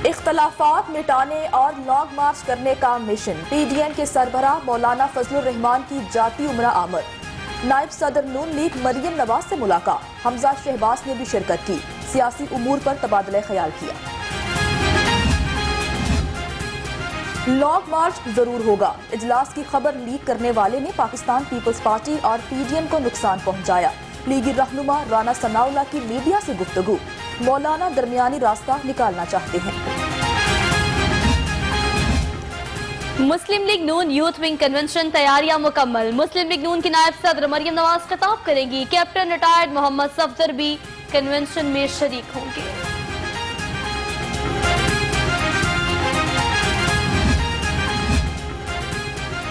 اختلافات مٹانے اور لانگ مارچ کرنے کا مشن، پی ڈی ایم کے سربراہ مولانا فضل الرحمان کی جاتی عمرہ آمد۔ نائب صدر نون لیگ مریم نواز سے ملاقات، حمزہ شہباز نے بھی شرکت کی، سیاسی امور پر تبادلہ خیال کیا۔ لانگ مارچ ضرور ہوگا، اجلاس کی خبر لیک کرنے والے نے پاکستان پیپلز پارٹی اور پی ڈی ایم کو نقصان پہنچایا۔ لیگی رہنما رانا ثناء اللہ کی میڈیا سے گفتگو، مولانا درمیانی راستہ نکالنا چاہتے ہیں۔ مسلم لیگ نون یوتھ ونگ کنونشن تیاریاں مکمل، مسلم لیگ نون کی نائب صدر مریم نواز خطاب کریں گی، کیپٹن ریٹائرڈ محمد صفدر بھی کنونشن میں شریک ہوں گے۔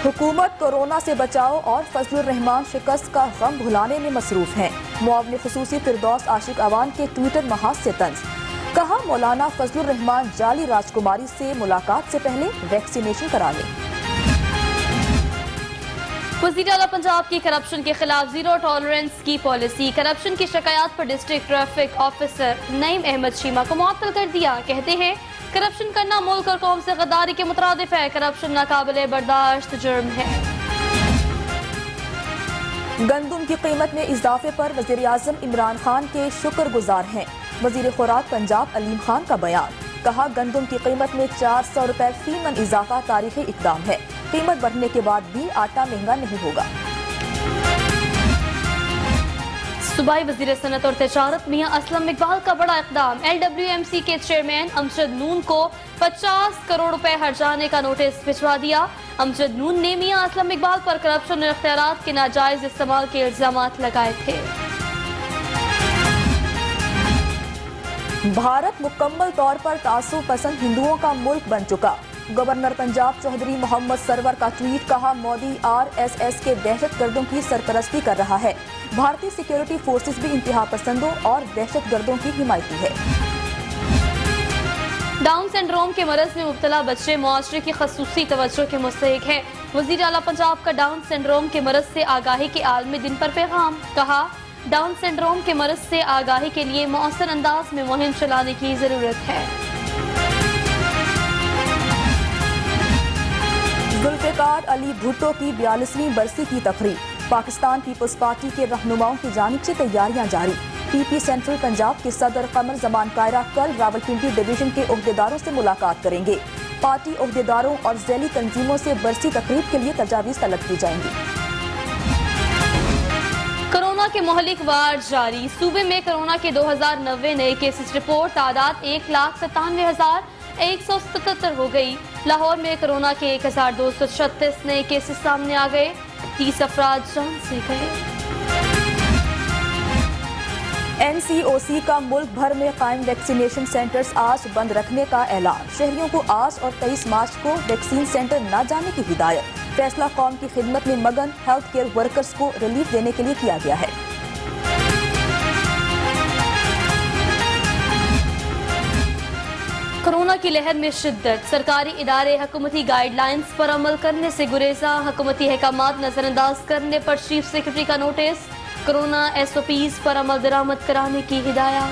حکومت کورونا سے بچاؤ اور فضل الرحمان شکست کا غم بھلانے میں مصروف ہیں، معاون خصوصی فردوس عاشق اوان کے ٹویٹر محاذ سے طنز، کہا مولانا فضل الرحمان جعلی راجکماری سے ملاقات سے پہلے ویکسینیشن کرا لیں۔ وزیر اعلیٰ پنجاب کی کرپشن کے خلاف زیرو ٹالرنس کی پالیسی، کرپشن کی شکایات پر ڈسٹرکٹ ٹریفک آفیسر نعیم احمد شیما کو معطل کر دیا، کہتے ہیں کرپشن کرنا ملک اور قوم سے غداری کے مترادف ہے، کرپشن ناقابل برداشت جرم ہے۔ گندم کی قیمت میں اضافے پر وزیر اعظم عمران خان کے شکر گزار ہیں، وزیر خوراک پنجاب علیم خان کا بیان، کہا گندم کی قیمت میں 400 روپے فی من اضافہ تاریخی اقدام ہے، قیمت بڑھنے کے بعد بھی آٹا مہنگا نہیں ہوگا۔ صوبائی وزیر صنعت اور تجارت میاں اسلم اقبال کا بڑا اقدام، ایل ڈبلیو ایم سی کے چیئرمین امجد نون کو 50 کروڑ روپے ہرجانے کا نوٹس بھجوا دیا۔ امجد نون نے میاں اسلم اقبال پر کرپشن اور اختیارات کے ناجائز استعمال کے الزامات لگائے تھے۔ بھارت مکمل طور پر تعصب پسند ہندوؤں کا ملک بن چکا، گورنر پنجاب چودھری محمد سرور کا ٹویٹ، کہا مودی آر ایس ایس کے دہشت گردوں کی سرپرستی کر رہا ہے، بھارتی سیکیورٹی فورسز بھی انتہا پسندوں اور دہشت گردوں کی حمایتی ہے۔ ڈاؤن سنڈروم کے مرض میں مبتلا بچے معاشرے کی خصوصی توجہ کے مستحق ہیں، وزیر اعلیٰ پنجاب کا ڈاؤن سنڈروم کے مرض سے آگاہی کے عالمی دن پر پیغام، کہا ڈاؤن سنڈروم کے مرض سے آگاہی کے لیے مؤثر انداز میں مہم چلانے کی ضرورت ہے۔ ذوالفقار علی بھٹو کی 42ویں برسی کی تقریب، پاکستان پیپلز پارٹی کے رہنماؤں کی جانب سے تیاریاں جاری، پی پی سینٹرل پنجاب کے صدر قمر زمان کائرہ کل راولپنڈی ڈویژن کے عہدیداروں سے ملاقات کریں گے، پارٹی عہدیداروں اور ذیلی تنظیموں سے برسی تقریب کے لیے تجاویز طلب کی جائیں گی۔ کورونا کے مہلک وار جاری، صوبے میں کورونا کے 2090 نئے کیسز رپورٹ، تعداد 1,97,177 ہو گئی۔ لاہور میں کورونا کے 1,236 نئے کیسز سامنے آ گئے، 30 افراد جان سے گئے۔ این سی او سی کا ملک بھر میں قائم ویکسینیشن سینٹرز آج بند رکھنے کا اعلان، شہریوں کو آج اور 23 مارچ کو ویکسین سینٹر نہ جانے کی ہدایت، فیصلہ قوم کی خدمت میں مگن ہیلتھ کیئر ورکرز کو ریلیف دینے کے لیے کیا گیا ہے۔ کورونا کی لہر میں شدت، سرکاری ادارے حکومتی گائیڈ لائنز پر عمل کرنے سے گریزاں، حکومتی احکامات نظر انداز کرنے پر چیف سیکرٹری کا notice, corona S O Ps پر عمل درآمد کرانے کی ہدایت۔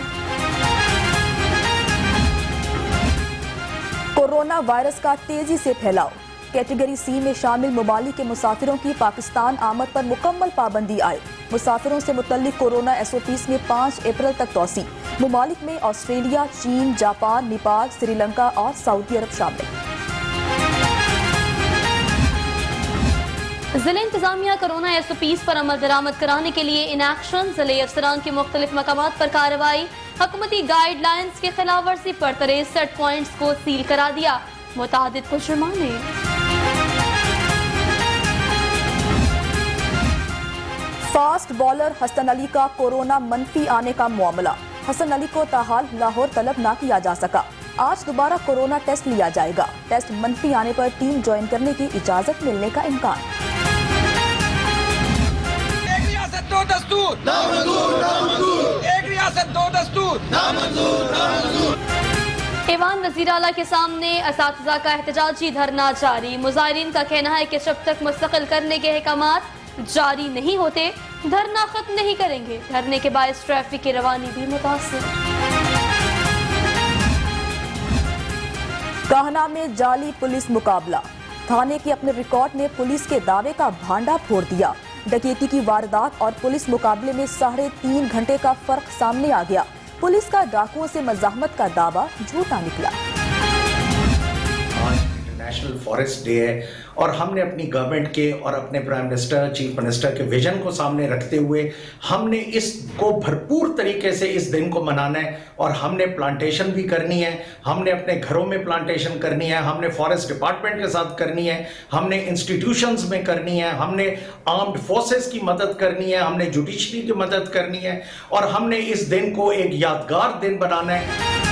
کورونا وائرس کا تیزی سے پھیلاؤ، کیٹیگری سی میں شامل ممالک کے مسافروں کی پاکستان آمد پر مکمل پابندی عائد، مسافروں سے متعلق کورونا ایس او پیز میں 5 اپریل تک توسیع، ممالک میں آسٹریلیا، چین، جاپان، نیپال، سری لنکا اور سعودی عرب شامل۔ ضلع انتظامیہ کورونا ایس او پیز پر عمل درآمد کرانے کے لیے ان ایکشن، ضلعی افسران کے مختلف مقامات پر کارروائی، حکومتی گائیڈ لائنز کی خلاف ورزی پر 63 پوائنٹس کو سیل کرا دیا، متعدد کو جرمانے۔ فاسٹ بالر حسن علی کا کورونا منفی آنے کا معاملہ، حسن علی کو تاحال لاہور طلب نہ کیا جا سکا، آج دوبارہ کورونا ٹیسٹ لیا جائے گا، ٹیسٹ منفی آنے پر ٹیم جوائن کرنے کی اجازت ملنے کا امکان۔ ایک ریاست دو دستور، نامنظور، نامنظور، ایک ریاست دو دستور، نامنظور، نامنظور۔ ایوان وزیر اعلیٰ کے سامنے اساتذہ کا احتجاجی دھرنا جاری، مظاہرین کا کہنا ہے کہ جب تک مستقل کرنے کے احکامات جاری نہیں ہوتے دھرنا ختم نہیں کریں گے، دھرنے کے باعث ٹریفک کی روانی بھی متاثر۔ काहना में जाली पुलिस मुकाबला, थाने के अपने रिकॉर्ड में पुलिस के दावे का भांडा फोड़ दिया। डकैती की वारदात और पुलिस मुकाबले में 3.5 घंटे का फर्क सामने आ गया। पुलिस का डाकुओं से मज़ाहमत का दावा झूठा निकला। नेशनल फॉरेस्ट डे है और हमने अपनी गवर्नमेंट के और अपने प्राइम मिनिस्टर, चीफ मिनिस्टर के विजन को सामने रखते हुए हमने इसको भरपूर तरीके से इस दिन को मनाना है। और हमने प्लांटेशन भी करनी है, हमने अपने घरों में प्लांटेशन करनी है, हमने फॉरेस्ट डिपार्टमेंट के साथ करनी है, हमने इंस्टीट्यूशंस में करनी है, हमने आर्म्ड फोर्सेस की मदद करनी है, हमने जुडिशरी की मदद करनी है और हमने इस दिन को एक यादगार दिन बनाना है।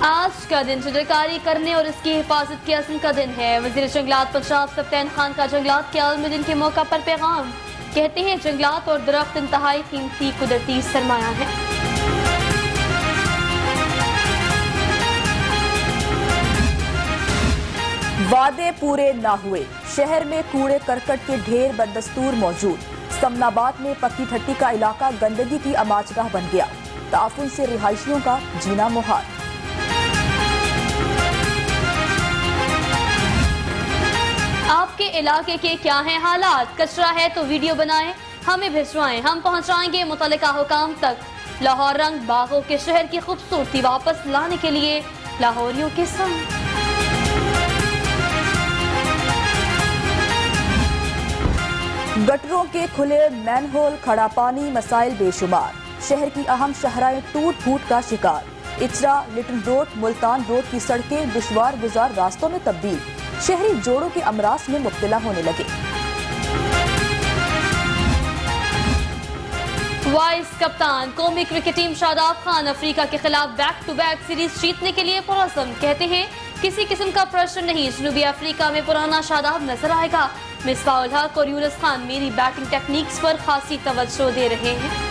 आज का दिन चित्रकारी करने और इसकी हिफाजत की अज़्म का दिन है। वज़ीर जंगलात पंजाब सफ्तान खान का जंगलात के आलमी दिन के मौका पर पैगाम। कहते हैं जंगलात और दरख्त इंतहाई कीमती कुदरती सरमाया है। वादे पूरे ना हुए, शहर में कूड़े करकट के ढेर बदस्तूर मौजूद। समनाबाद में पक्की ठट्टी का इलाका गंदगी की अमाचगाह बन गया। ताफुन से रिहायशियों का जीना मुहाल। आपके इलाके के क्या हैं हालात? कचरा है तो वीडियो बनाएं, हमें भिजवाएं, हम पहुंचाएंगे मुतल्लिका हुकाम तक। लाहौर रंग बागों के शहर की खूबसूरती वापस लाने के लिए लाहौरियों के संग। गटरों के खुले मैनहोल, खड़ा पानी, मसाइल बेशुमार। शहर की अहम शहराएं टूट फूट का शिकार। Ichhra, little road, Multan road की सड़कें दुश्वार गुजार रास्तों में तब्दील। शहरी जोड़ों के अमराज में मुब्तला होने लगे। वाइस कप्तान कौमी cricket team Shadab Khan Africa के खिलाफ बैक टू बैक सीरीज जीतने के लिए पुरअज़्म। कहते हैं किसी किस्म का प्रेशर नहीं, जनूबी अफ्रीका में पुराना शादाब नजर आएगा। मिसबाह उल हक और यूनुस खान मेरी बैटिंग टेक्निक्स पर खासी तवज्जो दे रहे हैं।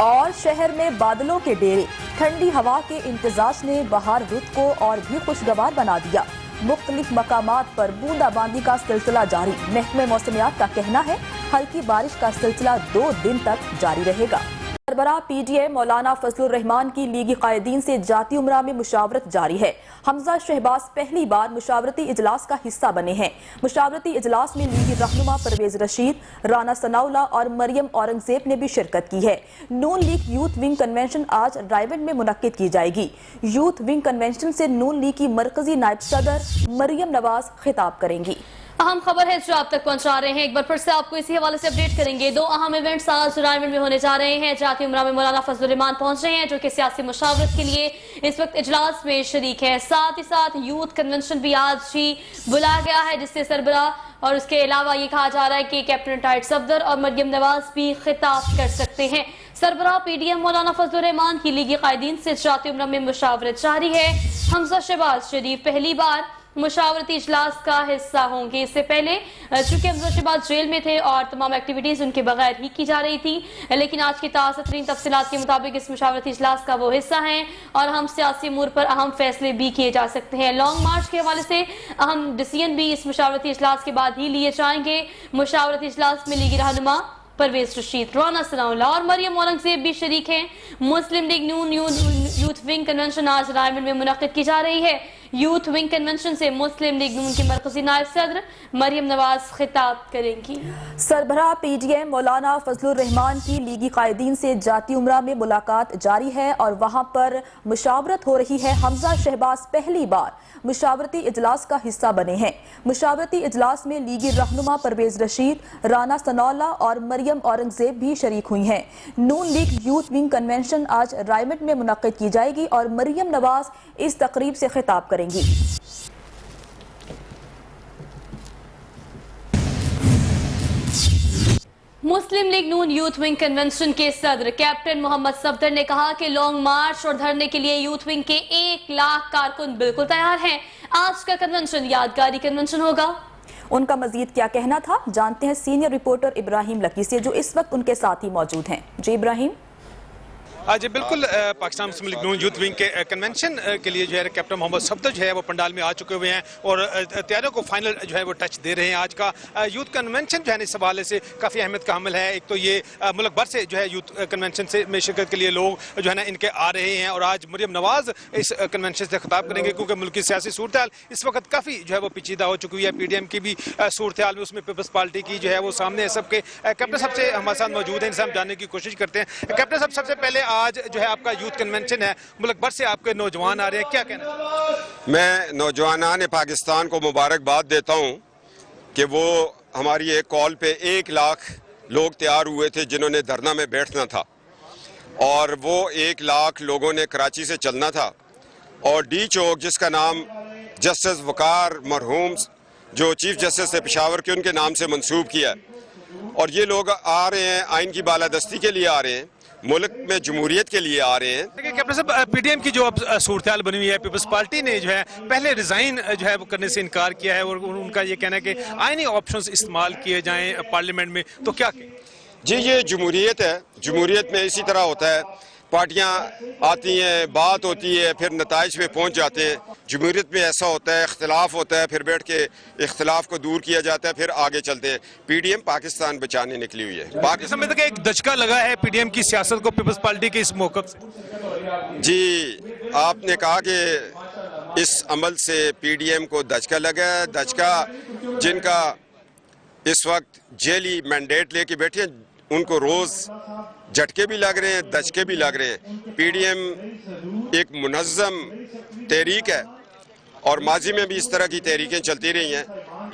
और शहर में बादलों के डेरे, ठंडी हवा के इम्तिजाज ने बहार रुत को और भी खुशगवार बना दिया। मुख्तलिफ मकामात पर बूंदाबांदी का सिलसिला जारी। महकमे मौसमियात का कहना है हल्की बारिश का सिलसिला 2 दिन तक जारी रहेगा। सरबराह पीटीआई मौलाना फजलुर रहमान की लीगी कायदीन से जाती उमरा में मुशावरत जारी है। हमजा शहबाज पहली बार मुशावरती इजलास का हिस्सा बने हैं। मुशावरती इजलास में लीगी रहनुमा परवेज रशीद, राना सनाउल्लाह और मरियम औरंगजेब ने भी शिरकत की है। नून लीग यूथ विंग कन्वेंशन आज रायबंद में मुनक्किद की जाएगी। यूथ विंग कन्वेंशन से नून लीग की मरकजी नायब सदर मरियम नवाज खिताब करेंगी। अहम खबर है जो आप तक पहुंचा रहे हैं। एक बार फिर से आपको इसी हवाले से अपडेट करेंगे। 2 अहम इवेंट्स आज रायबंद में होने जा रहे हैं। जाती उमरा में मौलाना फजलुर रहमान पहुंच रहे हैं जो कि सियासी मुशावरत के लिए इस वक्त इजलास में शरीक है। साथ ही साथ यूथ कन्वेंशन भी आज ही बुलाया गया है जिससे सरबराह और उसके अलावा ये कहा जा रहा है कि कैप्टन रिटायर्ड सफदर और मरियम नवाज भी खिताब कर सकते हैं। सरबराह पीडीएम मौलाना फजलुर रहमान की लीगी कायदीन से जाती उमरा में मुशावरत जारी है। हमजा शहबाज शरीफ पहली बार मुशावरती इजलास का हिस्सा होंगे। इससे पहले चूंकि हमजा शहबाज जेल में थे और तमाम एक्टिविटीज उनके बगैर ही की जा रही थी, लेकिन आज की ताज़ा तरीन तफसीलात के मुताबिक इस मुशावरती इजलास का वो हिस्सा है और हम सियासी अमूर पर अहम फैसले भी किए जा सकते हैं। लॉन्ग मार्च के हवाले से अहम डिसीजन भी इस मुशावरती इजलास के बाद ही लिए जाएंगे। मुशावरती इजलास में लीगी रहनुमा परवेज रशीद, राना सनाउल्लाह और मरियम औरंगजेब भी शरीक हैं। मुस्लिम लीग नून यूथ विंग कन्वेंशन आज रायबंद में मुनक्किद की जा रही है। यूथ विंग कन्वेंशन से मुस्लिम लीग नून की मरकजी नायब सदर मरियम नवाज खिताब करेंगी। सरबराह पीडीएम मौलाना फजलुर रहमान की लीगी कायदीन से जाती उमरा में मुलाकात जारी है और वहां पर मुशावरत हो रही है। हमजा शहबाज पहली बार मुशावरती इजलास का हिस्सा बने हैं। मुशावरती इजलास में लीगी रहनुमा परवेज रशीद, राना सनाउल्लाह और मरियम औरंगजेब भी शरीक हुई हैं। नून लीग यूथ विंग कन्वेंशन आज रायबंद में मुनक्किद की जाएगी और मरियम नवाज इस तकरीब से खिताब करेंगी। मुस्लिम लीग नून यूथ विंग कन्वेंशन के सदर कैप्टन मोहम्मद सफदर ने कहा कि लॉन्ग मार्च और धरने के लिए यूथ विंग के 1 लाख कारकुन बिल्कुल तैयार हैं। आज का कन्वेंशन यादगारी कन्वेंशन होगा। उनका मजीद क्या कहना था जानते हैं सीनियर रिपोर्टर इब्राहिम लकी से जो इस वक्त उनके साथ ही मौजूद हैं। जी इब्राहिम। जी बिल्कुल, पाकिस्तान मुस्लिम लीग नून यूथ विंग के कन्वेंशन के लिए जो है कैप्टन मोहम्मद सफदर जो है वो पंडाल में आ चुके हुए हैं और तैयारियों को फाइनल जो है वो टच दे रहे हैं। आज का यूथ कन्वेंशन जो है इस हवाले से काफ़ी अहमियत का हमल है। एक तो ये मुल्क भर से जो है यूथ कन्वेंशन से में शिरकत के लिए लोग जो है ना इनके आ रहे हैं और आज मरियम नवाज इस कन्वेंशन से खिताब करेंगे क्योंकि मुल्क की सियासी सूरत हाल इस वक्त काफ़ी जो है वो पेचीदा हो चुकी है। PDM की भी सूरत हाल में, उसमें पीपल्स पार्टी की जो है वो सामने है सबके। कैप्टन साहब से हमारे साथ मौजूद हैं, इनसे हम जानने की कोशिश करते हैं। कैप्टन साहब, सबसे पहले आज जो है आपका यूथ कन्वेंशन है, मुल्क भर से आपके नौजवान आ रहे हैं, क्या कहना? मैं नौजवानान पाकिस्तान को मुबारकबाद देता हूँ कि वो हमारी एक कॉल पे 1 लाख लोग तैयार हुए थे जिन्होंने धरना में बैठना था और वो 1 लाख लोगों ने कराची से चलना था और डी चौक जिसका नाम जस्टिस वकार मरहूम जो चीफ जस्टिस थे पेशावर के उनके नाम से मंसूब किया और ये लोग आ रहे हैं आइन की बालादस्ती के लिए आ रहे हैं, मुल्क में जमहूरियत के लिए आ रहे हैं। देखिए कैप्टन साहब, PDM की जो अब सूरत हाल बनी हुई है, पीपल्स पार्टी ने जो है पहले रिजाइन जो है वो करने से इनकार किया है और उनका ये कहना है कि आईनी ऑप्शंस इस्तेमाल किए जाएं पार्लियामेंट में, तो क्या कहें? जी ये जमहूरियत है, जमहूरियत में इसी तरह होता है, पार्टियां आती हैं, बात होती है, फिर नताइज पे पहुंच जाते हैं। जमहूरियत में ऐसा होता है, इख्तिलाफ होता है, फिर बैठ के इख्तिलाफ को दूर किया जाता है, फिर आगे चलते हैं। PDM पाकिस्तान बचाने निकली हुई है। बाकी समय तक एक दचका लगा है PDM की सियासत को पीपल्स पार्टी के इस मौक़िफ़ से। जी आपने कहा कि इस अमल से PDM को दचका लगा है, दचका जिनका इस वक्त जेली मैंडेट लेके बैठे हैं उनको रोज झटके भी लग रहे हैं, दचके भी लग रहे हैं। PDM एक मुनज़्ज़म तहरीक है और माजी में भी इस तरह की तहरीकें चलती रही हैं।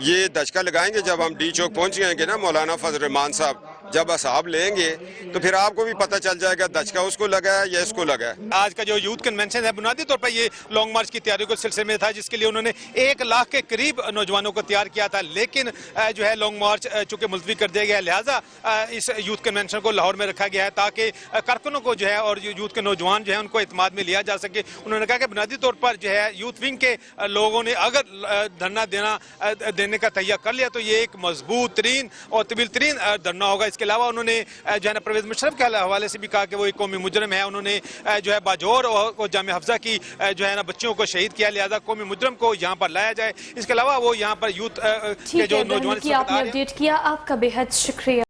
ये दचका लगाएंगे जब हम डी चौक पहुंच जाएंगे ना, मौलाना फजल रहमान साहब जब असाब लेंगे तो फिर आपको भी पता चल जाएगा दचका उसको लगा है या इसको लगा है। आज का जो यूथ कन्वेंशन है बुनियादी तौर पर ये लॉन्ग मार्च की तैयारियों के सिलसिले में था जिसके लिए उन्होंने 1 लाख के करीब नौजवानों को तैयार किया था, लेकिन जो है लॉन्ग मार्च चूंकि मुलतवी कर दिया गया है, लिहाजा इस यूथ कन्वेंशन को लाहौर में रखा गया है ताकि कारकुनों को जो है और यूथ के नौजवान जो है उनको एतमाद में लिया जा सके। उन्होंने कहा कि बुनियादी तौर पर जो है यूथ विंग के लोगों ने अगर धरना देने का तैयार कर लिया तो ये एक मजबूत तरीन और तवील तरीन धरना होगा। इसके अलावा उन्होंने जो है ना परवेज मुशर्रफ के हवाले से भी कहा कि वो एक कौमी मुजरम है। उन्होंने जो है बाजोर और जामिया हफ्जा की जो है ना बच्चियों को शहीद किया, लिहाजा कौमी मुजरम को यहाँ पर लाया जाए। इसके अलावा वो यहाँ पर यूथ के जो नौजवान आपने अपडेट किया, आपका बेहद शुक्रिया।